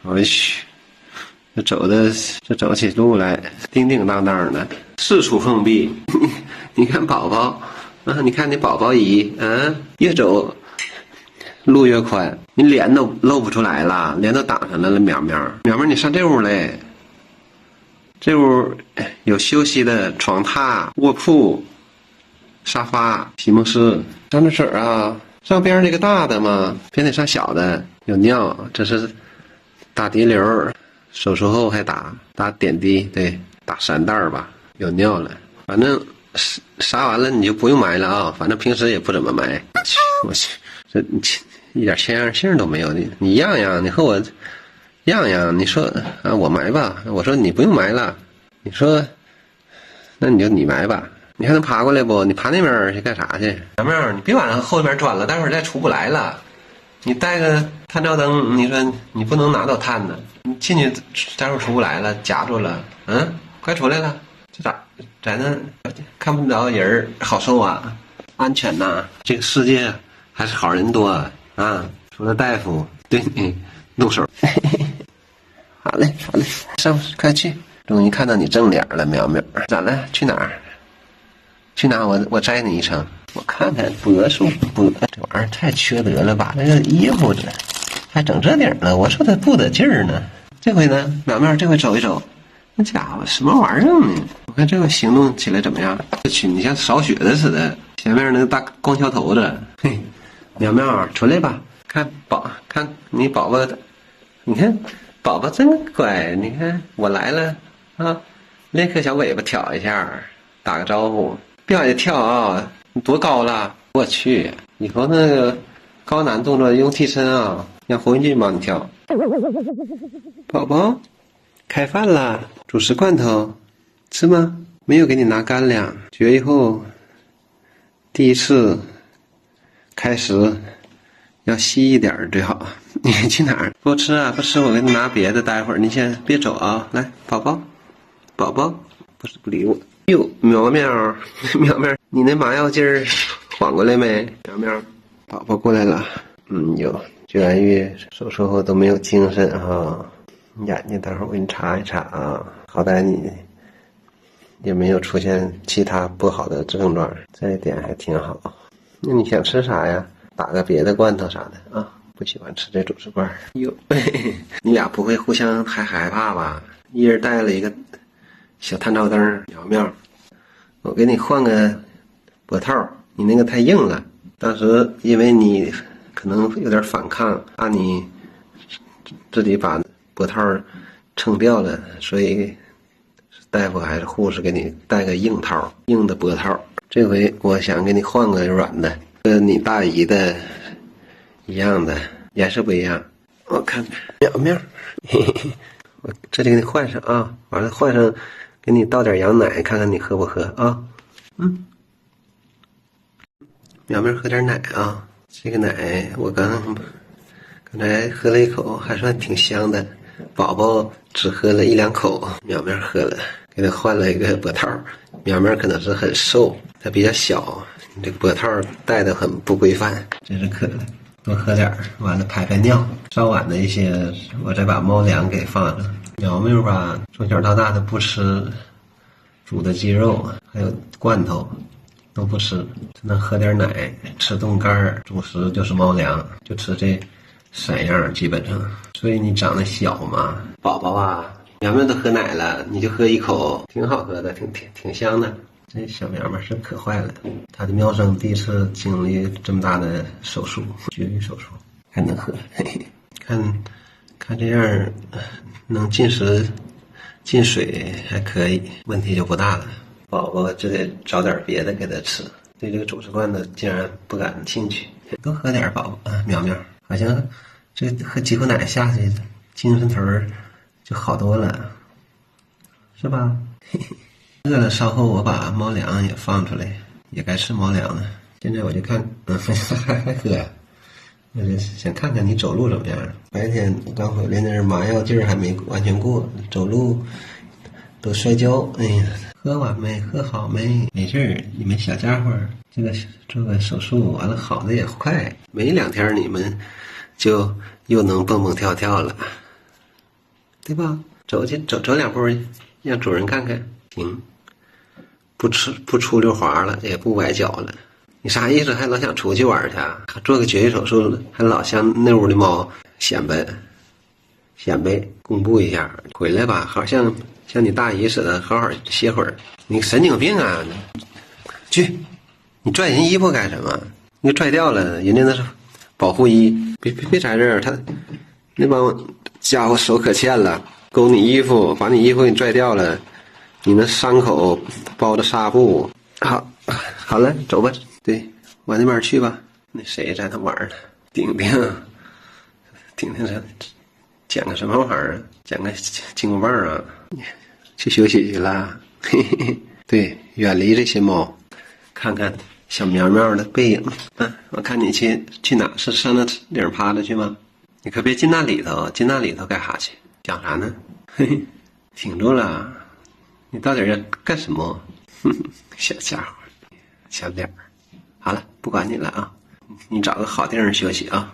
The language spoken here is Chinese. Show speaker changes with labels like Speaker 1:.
Speaker 1: 我去，这走起路来叮叮当当的，四处碰壁。你看宝宝啊，你看你宝宝姨啊，越走路越宽，你脸都露不出来了，脸都挡上来了。苗苗，你上这屋来，这屋有休息的床榻、卧铺、沙发、席梦思。上这水啊，上边那个大的嘛，偏得上小的。有尿，这是打滴流，手术后还打点滴，对，打3袋吧。有尿了，反正杀完了你就不用埋了啊，反正平时也不怎么埋。我去，这一点像样性都没有的。你样样，你和我样样，你说啊我埋吧，我说你不用埋了，你说那你埋吧。你还能爬过来不？你爬那边去干啥去？小妹，你别往后面钻了，待会儿再出不来了。你带个探照灯，你说你不能拿到探呢，你进去待会儿出不来了，夹住了。快出来了，这咋在那看不着人好受啊，安全呐。这个世界还是好人多啊，除了大夫对你动手。好嘞，上快去。终于看到你正脸了，苗苗，咋了？去哪儿？去哪？我摘你一程。我看看柏树，这玩意儿太缺德了，把这个衣服这还整这顶了。我说他不得劲儿呢。这回呢，苗苗这回走一走，那家伙什么玩意儿呢？我看这回行动起来怎么样？去，你像扫雪的似的，前面那个大光桥头子。嘿，苗苗出来吧，看你宝宝，你看宝宝真乖，你看我来了啊，练颗小尾巴挑一下，打个招呼，别往下跳啊！你多高了？我去，以后那个高难动作用替身啊，让胡云俊帮你跳。宝宝，开饭了，主食罐头，吃吗？没有给你拿干粮，绝育后第一次开始要稀一点最好。你去哪儿？不吃啊？不吃，我给你拿别的。待会儿你先别走啊！来，宝宝，不是不理我。哟，苗苗，你那麻药劲儿缓过来没？苗苗，宝宝过来了。有居然手术后都没有精神啊！眼睛待会儿我给你查一查啊，好歹你也没有出现其他不好的症状，这一点还挺好。那你想吃啥呀？打个别的罐头啥的啊？不喜欢吃这主食罐。哟，你俩不会互相还害怕吧？一人带了一个小探照灯。苗苗，我给你换个脖套，你那个太硬了。当时因为你可能有点反抗，怕你自己把脖套撑掉了，所以大夫还是护士给你带个硬套，硬的脖套。这回我想给你换个软的，跟你大姨的一样的，颜色不一样。我看苗苗，我这就给你换上啊，完了换上，给你倒点羊奶，看看你喝不喝啊？苗苗喝点奶啊，这个奶我刚才喝了一口，还算挺香的。宝宝只喝了1-2口，苗苗喝了，给他换了一个脖套。苗苗可能是很瘦，他比较小，你这个脖套戴的很不规范，真是可多喝点，完了排尿。稍晚的一些，我再把猫粮给放上。苗苗吧，从小到大都不吃煮的鸡肉，还有罐头都不吃，只能喝点奶，吃冻干，主食就是猫粮，就吃这3样基本上。所以你长得小嘛，宝宝啊，苗苗都喝奶了，你就喝1口，挺好喝的，挺香的。这小苗苗是可坏了，他的喵生第一次经历这么大的手术，绝育手术，还能喝，嘿嘿，看这样能进食进水还可以，问题就不大了。宝宝就得找点别的给他吃，对这个主食罐头竟然不感兴趣。多喝点宝宝啊，苗苗，好像这喝几口奶下去，精神头就好多了，是吧？饿了，稍后我把猫粮也放出来，也该吃猫粮了。现在我就看，还喝呀？我就想看看你走路怎么样。白天刚回来那麻药劲儿还没完全过，走路都摔跤。哎呀，喝完没？喝好没？没事儿，你们小家伙这个做个手术完了好的也快，没2天你们就又能蹦蹦跳跳了。对吧？走去，走2步，让主人看看。行，不出溜滑了，也不崴脚了。你啥意思？还老想出去玩去啊？做个绝育手术，还老向那屋的猫显摆，公布一下。回来吧，好像你大姨似的，好好歇会儿。你神经病啊！去，你拽人衣服干什么？你拽掉了，人家那是保护衣。别在这儿，他那帮家伙手可欠了，勾你衣服，把你衣服给你拽掉了。你那伤口包的纱布。好了，走吧。对，往那边去吧。那谁在那玩呢？丁丁这讲个什么玩意儿？讲个金箍棒啊？去休息去了。嘿嘿嘿。对，远离这些猫，看看小苗苗的背影。我看你去哪？是上那顶趴着去吗？你可别进那里头，进那里头干啥去？讲啥呢？嘿嘿，挺住了。你到底要干什么？小家伙，小脸儿。好了，不管你了啊，你找个好地方休息啊。